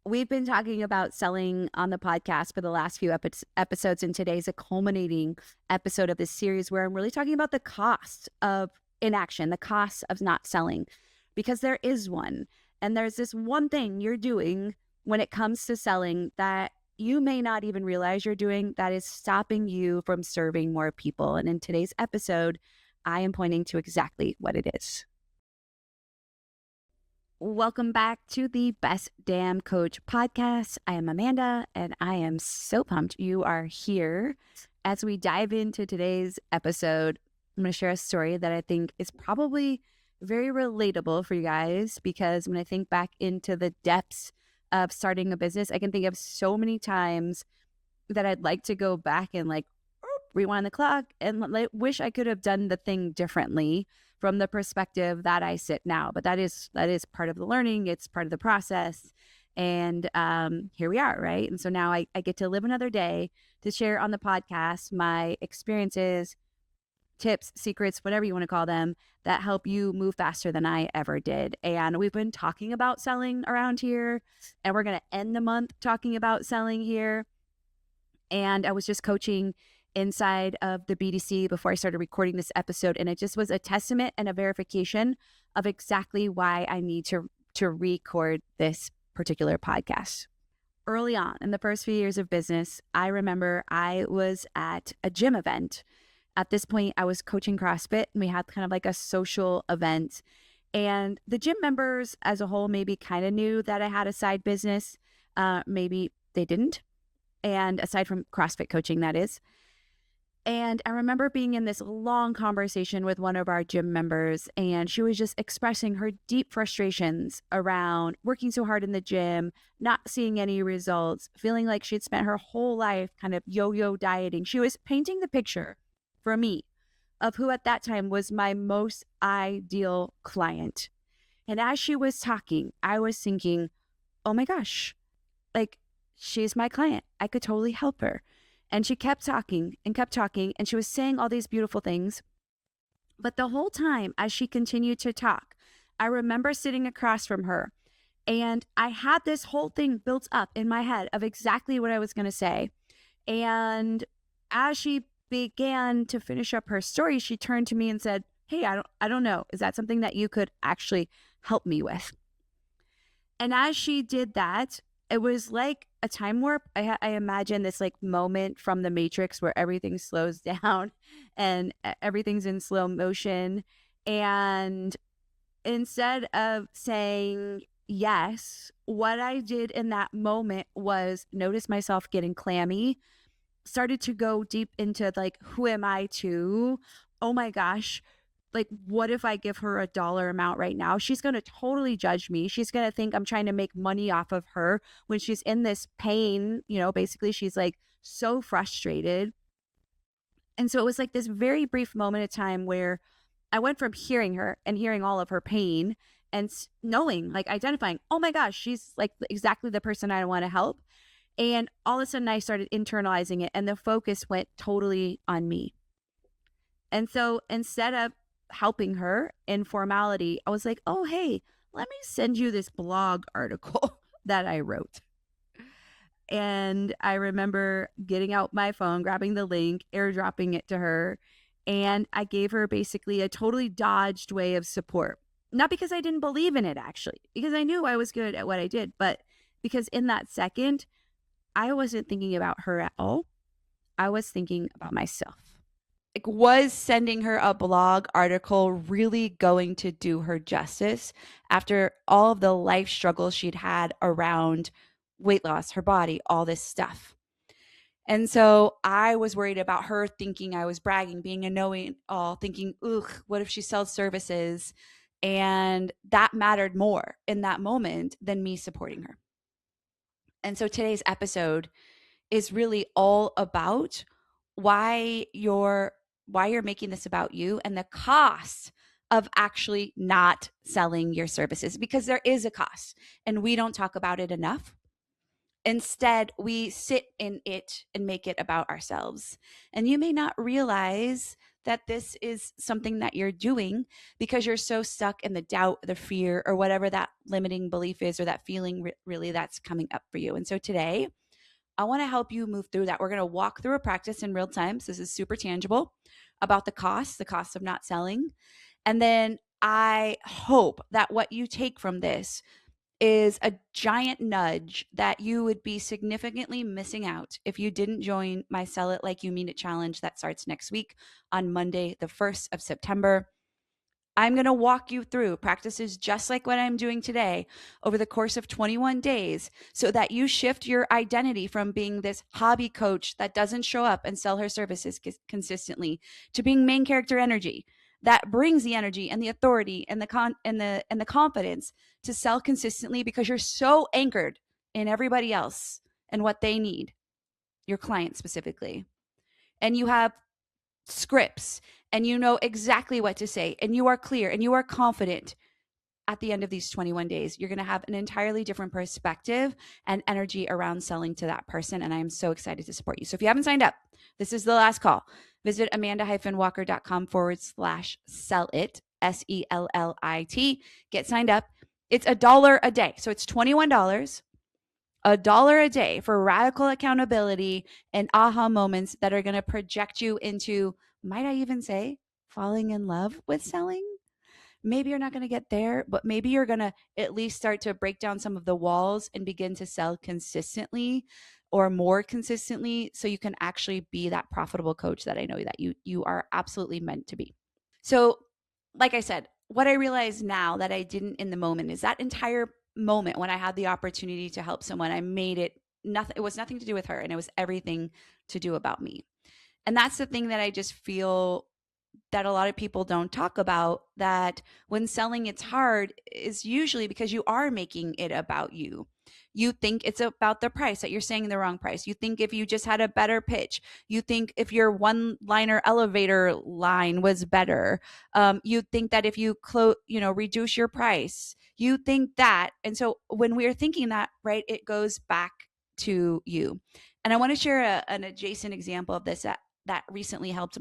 We've been talking about selling on the podcast for the last few episodes, and today's a culminating episode of this series where I'm really talking about the cost of inaction, the cost of not selling, because there is one. And there's this one thing you're doing when it comes to selling that you may not even realize you're doing that is stopping you from serving more people. And in today's episode, I am pointing to exactly what it is. Welcome back to the Best Damn Coach podcast. I am Amanda, and I am so pumped you are here. As we dive into today's episode, I'm going to share a story that I think is probably very relatable for you guys, because when I think back into the depths of starting a business, I can think of so many times that I'd like to go back and rewind the clock and wish I could have done the thing differently from the perspective that I sit now. But that is part of the learning. It's part of the process. And here we are, right? And so now I get to live another day to share on the podcast my experiences, tips, secrets, whatever you want to call them, that help you move faster than I ever did. And we've been talking about selling around here, and we're going to end the month talking about selling here. And I was just coaching inside of the BDC before I started recording this episode. And it just was a testament and a verification of exactly why I need to record this particular podcast. Early on in the first few years of business, I remember I was at a gym event. At this point, I was coaching CrossFit, and we had kind of like a social event. And the gym members as a whole maybe kind of knew that I had a side business. Maybe they didn't. And aside from CrossFit coaching, that is. And I remember being in this long conversation with one of our gym members, and she was just expressing her deep frustrations around working so hard in the gym, not seeing any results, feeling like she'd spent her whole life kind of yo-yo dieting. She was painting the picture for me of who at that time was my most ideal client. And as she was talking, I was thinking, oh my gosh, like, she's my client. I could totally help her. And she kept talking, and she was saying all these beautiful things. But the whole time, as she continued to talk, I remember sitting across from her, and I had this whole thing built up in my head of exactly what I was going to say. And as she began to finish up her story, she turned to me and said, "Hey, I don't know. Is that something that you could actually help me with?" And as she did that, it was like a time warp. I imagine this like moment from the Matrix where everything slows down and everything's in slow motion. And instead of saying yes, what I did in that moment was notice myself getting clammy, started to go deep into like, who am I to? Oh my gosh, like, what if I give her a dollar amount right now? She's going to totally judge me. She's going to think I'm trying to make money off of her when she's in this pain. Basically she's like so frustrated. And so it was like this very brief moment of time where I went from hearing her and hearing all of her pain and knowing, like identifying, oh my gosh, she's like exactly the person I want to help. And all of a sudden I started internalizing it, and the focus went totally on me. And so instead of helping her in formality, I was like, oh, hey, let me send you this blog article that I wrote. And I remember getting out my phone, grabbing the link, airdropping it to her. And I gave her basically a totally dodged way of support. Not because I didn't believe in it, actually, because I knew I was good at what I did, but because in that second, I wasn't thinking about her at all. I was thinking about myself. Like, was sending her a blog article really going to do her justice after all of the life struggles she'd had around weight loss, her body, all this stuff? And so I was worried about her thinking I was bragging, being a know-it-all, thinking, ugh, what if she sells services? And that mattered more in that moment than me supporting her. And so today's episode is really all about why you're making this about you and the cost of actually not selling your services, because there is a cost and we don't talk about it enough. Instead, we sit in it and make it about ourselves. And you may not realize that this is something that you're doing because you're so stuck in the doubt, the fear, or whatever that limiting belief is, or that feeling really that's coming up for you. And so today, I want to help you move through that. We're going to walk through a practice in real time. So this is super tangible about the cost of not selling. And then I hope that what you take from this is a giant nudge that you would be significantly missing out if you didn't join my Sell It Like You Mean It challenge that starts next week on Monday, the 1st of September. I'm going to walk you through practices just like what I'm doing today over the course of 21 days so that you shift your identity from being this hobby coach that doesn't show up and sell her services consistently to being main character energy that brings the energy and the authority and the confidence to sell consistently because you're so anchored in everybody else and what they need, your client specifically. And you have scripts and you know exactly what to say and you are clear and you are confident. At the end of these 21 days, you're going to have an entirely different perspective and energy around selling to that person. And I'm so excited to support you. So if you haven't signed up, this is the last call. Visit amanda-walker.com/sell it, SELLIT. Get signed up. It's $1 a day. So it's $21, $1 a day for radical accountability and aha moments that are going to project you into, might I even say, falling in love with selling. Maybe you're not going to get there, but maybe you're going to at least start to break down some of the walls and begin to sell consistently or more consistently so you can actually be that profitable coach that I know that you are absolutely meant to be. So, like I said, what I realize now that I didn't in the moment is that entire moment when I had the opportunity to help someone, I made it nothing. It was nothing to do with her, and it was everything to do about me. And that's the thing that I just feel that a lot of people don't talk about, that when selling it's hard is usually because you are making it about you. You think it's about the price, that you're saying the wrong price. You think if you just had a better pitch, you think if your one liner elevator line was better, you think that if you reduce your price, you think that. And so when we're thinking that, right, it goes back to you. And I want to share an adjacent example of this that recently helped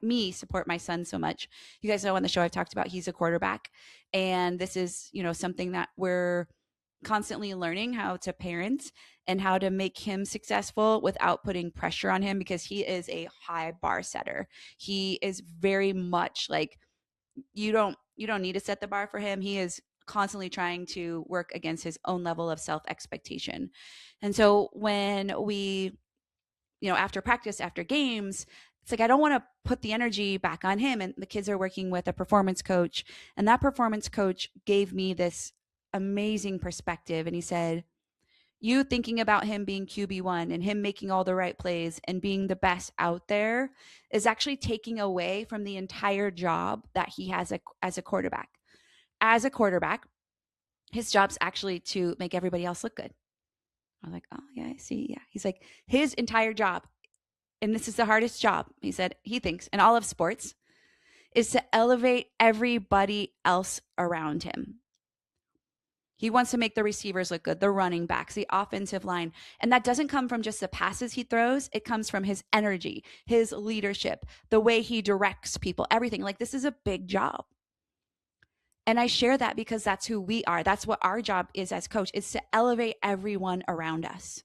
me support my son so much. You guys know on the show I've talked about he's a quarterback, and this is something that we're constantly learning how to parent and how to make him successful without putting pressure on him, because he is a high bar setter. He is very much like, you don't need to set the bar for him. He is constantly trying to work against his own level of self expectation. And so when we after practice, after games, it's like I don't want to put the energy back on him. And the kids are working with a performance coach, and that performance coach gave me this amazing perspective. And he said, you thinking about him being QB1 and him making all the right plays and being the best out there is actually taking away from the entire job that he has as a quarterback. As a quarterback, his job's actually to make everybody else look good. I'm like, oh, yeah, I see. Yeah. He's like, his entire job, and this is the hardest job, he said, he thinks, in all of sports, is to elevate everybody else around him. He wants to make the receivers look good, the running backs, the offensive line. And that doesn't come from just the passes he throws. It comes from his energy, his leadership, the way he directs people, everything. Like, this is a big job. And I share that because that's who we are. That's what our job is as coach, is to elevate everyone around us.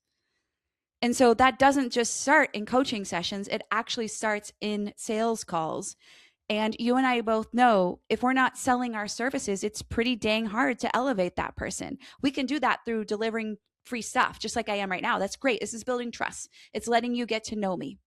And so that doesn't just start in coaching sessions. It actually starts in sales calls. And you and I both know if we're not selling our services, it's pretty dang hard to elevate that person. We can do that through delivering free stuff, just like I am right now. That's great. This is building trust. It's letting you get to know me.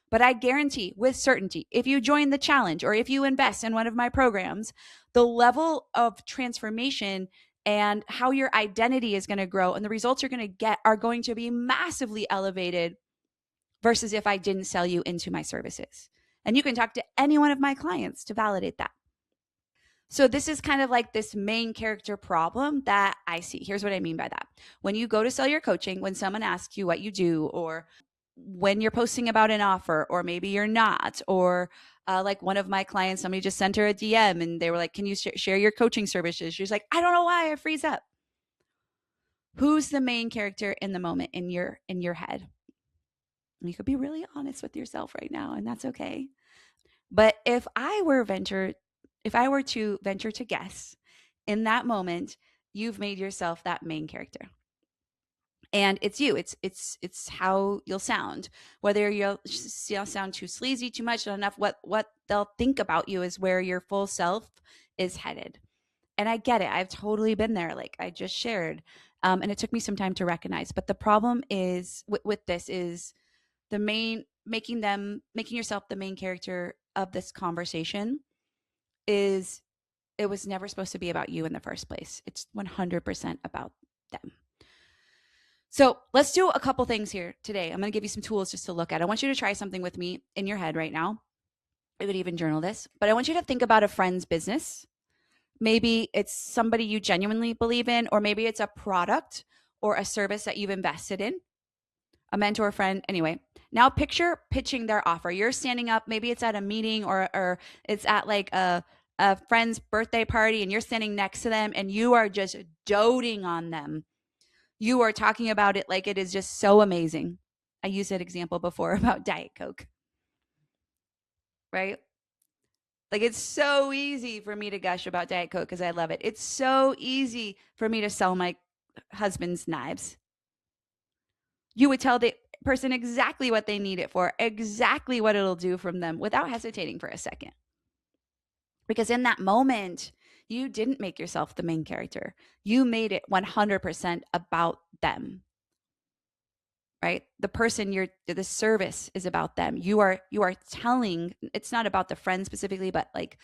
But I guarantee with certainty, if you join the challenge or if you invest in one of my programs, the level of transformation and how your identity is going to grow and the results you're going to get are going to be massively elevated versus if I didn't sell you into my services. And you can talk to any one of my clients to validate that. So this is kind of like this main character problem that I see. Here's what I mean by that. When you go to sell your coaching, when someone asks you what you do, or when you're posting about an offer, or maybe you're not, or like one of my clients, somebody just sent her a DM and they were like, can you share your coaching services? She's like, I don't know why, I freeze up. Who's the main character in the moment in your head? You could be really honest with yourself right now, and that's okay. But if I were to venture to guess, in that moment, you've made yourself that main character. And it's you. It's how you'll sound. Whether you'll sound too sleazy, too much, not enough, what they'll think about you is where your full self is headed. And I get it. I've totally been there, like I just shared. And it took me some time to recognize. But the problem is with this is the main making yourself the main character of this conversation is it was never supposed to be about you in the first place. It's 100% about them. So let's do a couple things here today. I'm going to give you some tools just to look at. I want you to try something with me in your head right now. I could even journal this, but I want you to think about a friend's business. Maybe it's somebody you genuinely believe in, or maybe it's a product or a service that you've invested in, a mentor, friend. Anyway, now picture pitching their offer. You're standing up, maybe it's at a meeting or it's at like a friend's birthday party, and you're standing next to them and you are just doting on them. You are talking about it like it is just so amazing. I used that example before about Diet Coke, right? Like it's so easy for me to gush about Diet Coke because I love it. It's so easy for me to sell my husband's knives. You would tell the person exactly what they need it for, exactly what it'll do from them without hesitating for a second. Because in that moment, you didn't make yourself the main character. You made it 100% about them. Right? The person the service is about them. You are telling, it's not about the friend specifically, but like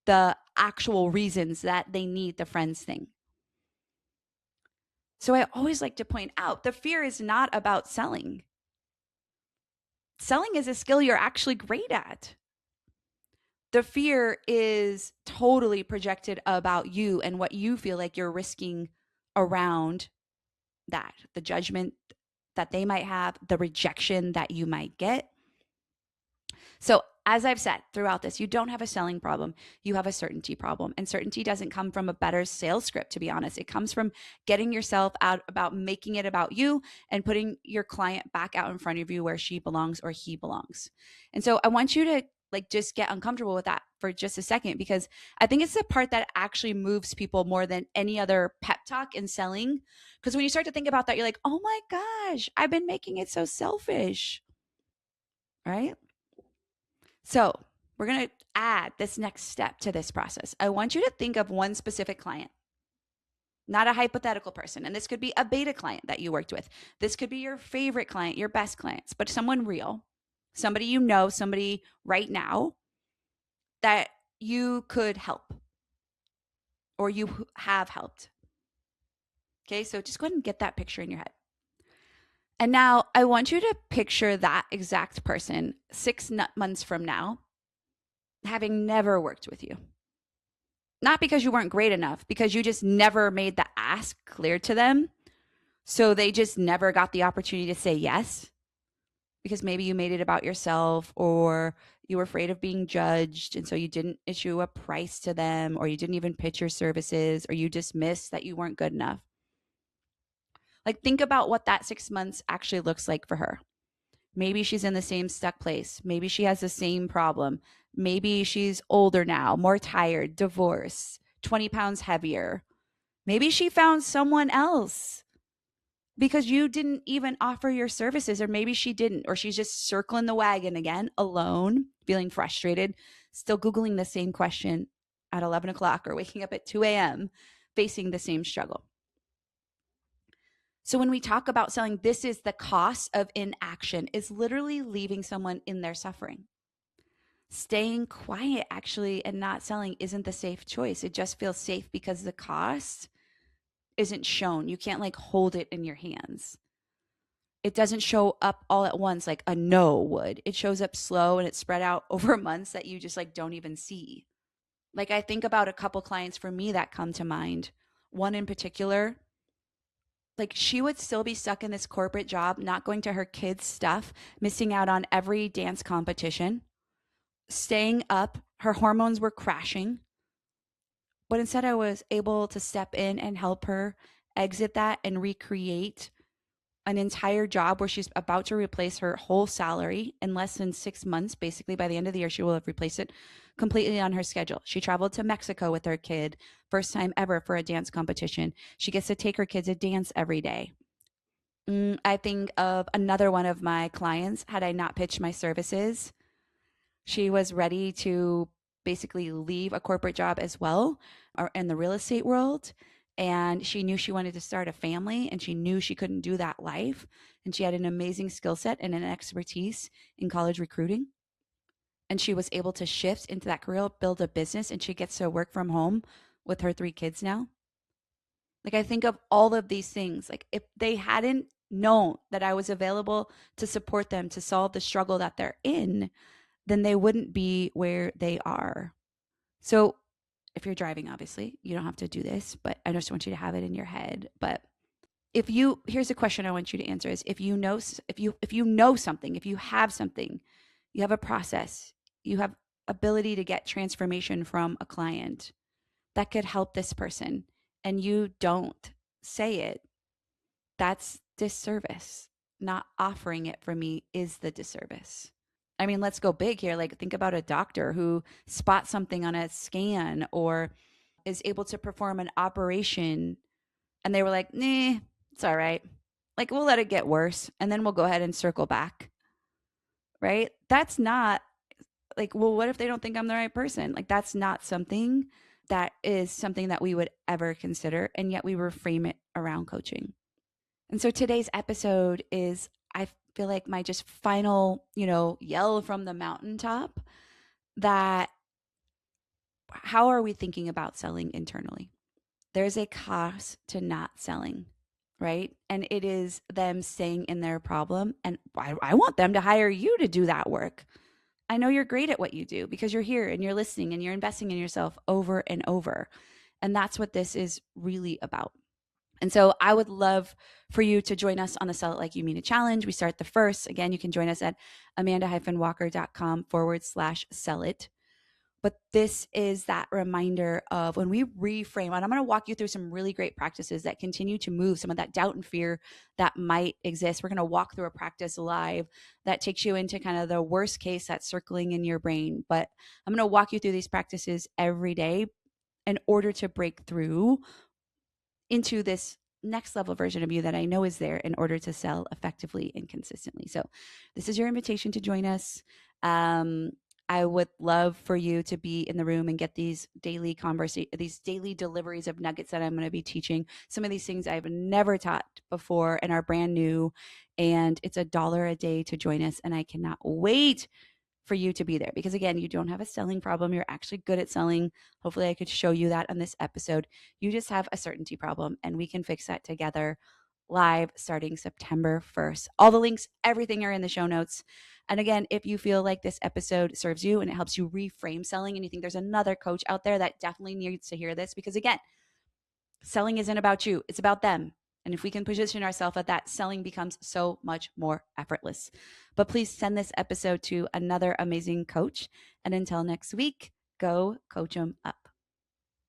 the actual reasons that they need the friends thing. So I always like to point out the fear is not about selling. Selling is a skill you're actually great at. The fear is totally projected about you and what you feel like you're risking around that, the judgment that they might have, the rejection that you might get. So, as I've said throughout this, you don't have a selling problem. You have a certainty problem. And certainty doesn't come from a better sales script, to be honest. It comes from getting yourself out about making it about you and putting your client back out in front of you where she belongs or he belongs. And so I want you to like just get uncomfortable with that for just a second, because I think it's the part that actually moves people more than any other pep talk in selling. Because when you start to think about that, you're like, oh my gosh, I've been making it so selfish, right? So we're going to add this next step to this process. I want you to think of one specific client, not a hypothetical person. And this could be a beta client that you worked with. This could be your favorite client, your best clients, but someone real, somebody you know, somebody right now that you could help or you have helped. Okay, so just go ahead and get that picture in your head. And now I want you to picture that exact person 6 months from now, having never worked with you. Not because you weren't great enough, because you just never made the ask clear to them. So they just never got the opportunity to say yes, because maybe you made it about yourself, or you were afraid of being judged. And so you didn't issue a price to them, or you didn't even pitch your services, or you dismissed that you weren't good enough. Like, think about what that 6 months actually looks like for her. Maybe she's in the same stuck place. Maybe she has the same problem. Maybe she's older now, more tired, divorced, 20 pounds heavier. Maybe she found someone else because you didn't even offer your services, or maybe she didn't, or she's just circling the wagon again, alone, feeling frustrated, still Googling the same question at 11 o'clock or waking up at 2 a.m., facing the same struggle. So when we talk about selling, this is the cost of inaction, is literally leaving someone in their suffering. Staying quiet actually and not selling isn't the safe choice. It just feels safe because the cost isn't shown. You can't like hold it in your hands. It doesn't show up all at once like a no would. It shows up slow and it's spread out over months that you just like don't even see. Like I think about a couple clients for me that come to mind. One in particular, like she would still be stuck in this corporate job, not going to her kids' stuff, missing out on every dance competition, staying up. Her hormones were crashing. But instead, I was able to step in and help her exit that and recreate an entire job where she's about to replace her whole salary in less than 6 months. Basically, by the end of the year, she will have replaced it completely on her schedule. She traveled to Mexico with her kid, first time ever for a dance competition. She gets to take her kids to dance every day. I think of another one of my clients, had I not pitched my services, she was ready to basically leave a corporate job as well, or in the real estate world. And she knew she wanted to start a family, and she knew she couldn't do that life. And she had an amazing skill set and an expertise in college recruiting. And she was able to shift into that career, build a business, and she gets to work from home with her 3 kids now. Like, I think of all of these things. Like, if they hadn't known that I was available to support them to solve the struggle that they're in, then they wouldn't be where they are. So, if you're driving, obviously, you don't have to do this, but I just want you to have it in your head. But here's a question I want you to answer: is if you know something, if you have something, you have a process, you have ability to get transformation from a client that could help this person, and you don't say it, that's disservice. Not offering it for me is the disservice. I mean, let's go big here. Like, think about a doctor who spots something on a scan or is able to perform an operation, and they were like, nah, it's all right. Like, we'll let it get worse and then we'll go ahead and circle back. Right? That's not like, well, what if they don't think I'm the right person? Like, that's not something that is something that we would ever consider. And yet we reframe it around coaching. And so today's episode is, I feel like, my just final, yell from the mountaintop that how are we thinking about selling internally? There's a cost to not selling, right? And it is them staying in their problem. And I want them to hire you to do that work. I know you're great at what you do because you're here and you're listening and you're investing in yourself over and over. And that's what this is really about. And so I would love for you to join us on the Sell It Like You Mean It challenge. We start the first. Again, you can join us at amanda-walker.com/sell it. But this is that reminder of when we reframe, and I'm going to walk you through some really great practices that continue to move some of that doubt and fear that might exist. We're going to walk through a practice live that takes you into kind of the worst case that's circling in your brain. But I'm going to walk you through these practices every day in order to break through into this next level version of you that I know is there in order to sell effectively and consistently. So this is your invitation to join us. I would love for you to be in the room and get these daily deliveries of nuggets that I'm going to be teaching. Some of these things I've never taught before and are brand new. And it's $1 a day to join us. And I cannot wait for you to be there because, again, you don't have a selling problem. You're actually good at selling. Hopefully I could show you that on this episode. You just have a certainty problem, and we can fix that together live starting September 1st. All the links, everything are in the show notes. And again, if you feel like this episode serves you and it helps you reframe selling, and you think there's another coach out there that definitely needs to hear this, because again, selling isn't about you, it's about them. And if we can position ourselves at that, selling becomes so much more effortless. But please send this episode to another amazing coach. And until next week, go coach them up.